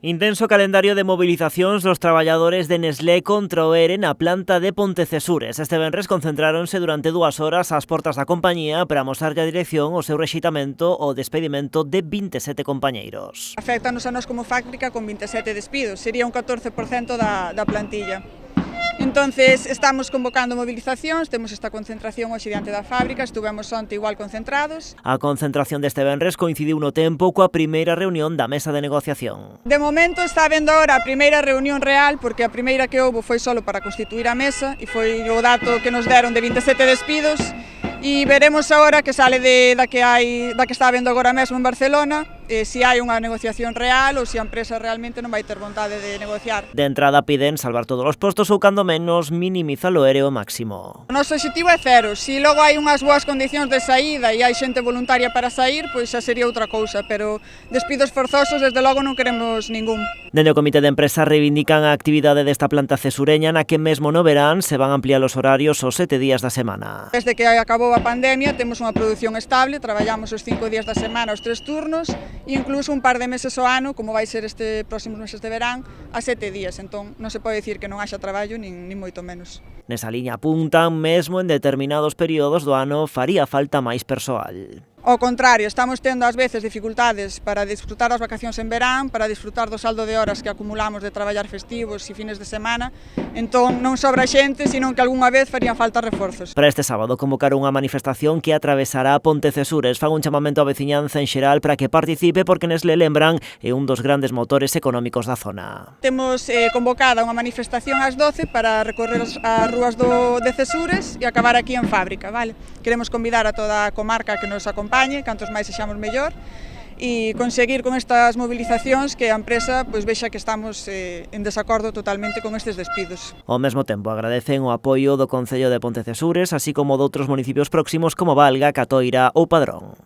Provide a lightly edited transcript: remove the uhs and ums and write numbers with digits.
Intenso calendario de movilizacións dos traballadores de Nestlé contra o ERE na planta de Pontecesures. Este venres concentráronse durante 2 horas ás portas da compañía para mostrarlle a dirección o seu rexitamento o despedimento de 27 compañeiros. Afectanos a nós como fábrica con 27 despidos, sería un 14% da plantilla. Entonces, estamos convocando movilizacións, temos esta concentración hoxe diante da fábrica, estuvemos onte igual concentrados. A concentración deste venres coincidiu no tempo coa primeira reunión da mesa de negociación. De momento está habendo ahora a primeira reunión real, porque a primeira que houbo foi solo para constituir a mesa e foi o dato que nos deron de 27 despidos. E veremos agora que sale da que está habendo agora mesmo en Barcelona, se hai unha negociación real ou se a empresa realmente non vai ter vontade de negociar. De entrada piden salvar todos os postos ou cando menos minimizar o ERE ao máximo. O noso objetivo é cero, se logo hai unhas boas condicións de saída e hai xente voluntaria para sair, pois xa sería outra cousa, pero despidos forzosos desde logo non queremos ningún. Dende o Comité de Empresa reivindican a actividade desta planta cesureña na que mesmo no verán se van ampliar os horarios aos 7 días da semana. Desde que acabou a pandemia temos unha produción estable, traballamos os 5 días da semana, os 3 turnos e incluso un par de meses ao ano, como vai ser este próximos meses de verán, a 7 días, entón non se pode dicir que non haxa traballo nin moito menos. Nesa liña apuntan, mesmo en determinados períodos do ano faría falta máis persoal. Ao contrario, estamos tendo ás veces dificultades para disfrutar das vacacións en verán, para disfrutar do saldo de horas que acumulamos de traballar festivos e fines de semana, entón non sobra xente, senón que algunha vez farían falta reforzos. Para este sábado convocaron unha manifestación que atravesará Pontecesures. Fan un chamamento á veciñanza en xeral para que participe porque Nestlé, lembran, é un dos grandes motores económicos da zona. Temos convocada unha manifestación ás 12 para recorrer as rúas de Cesures e acabar aquí en fábrica, vale? Queremos convidar a toda a comarca que nos acompañe, cantos máis sexamos mellor, e conseguir con estas movilizacións que a empresa vexa que estamos en desacordo totalmente con estes despidos. Ao mesmo tempo agradecen o apoio do Concello de Pontecesures, así como doutros municipios próximos como Valga, Catoira ou Padrón.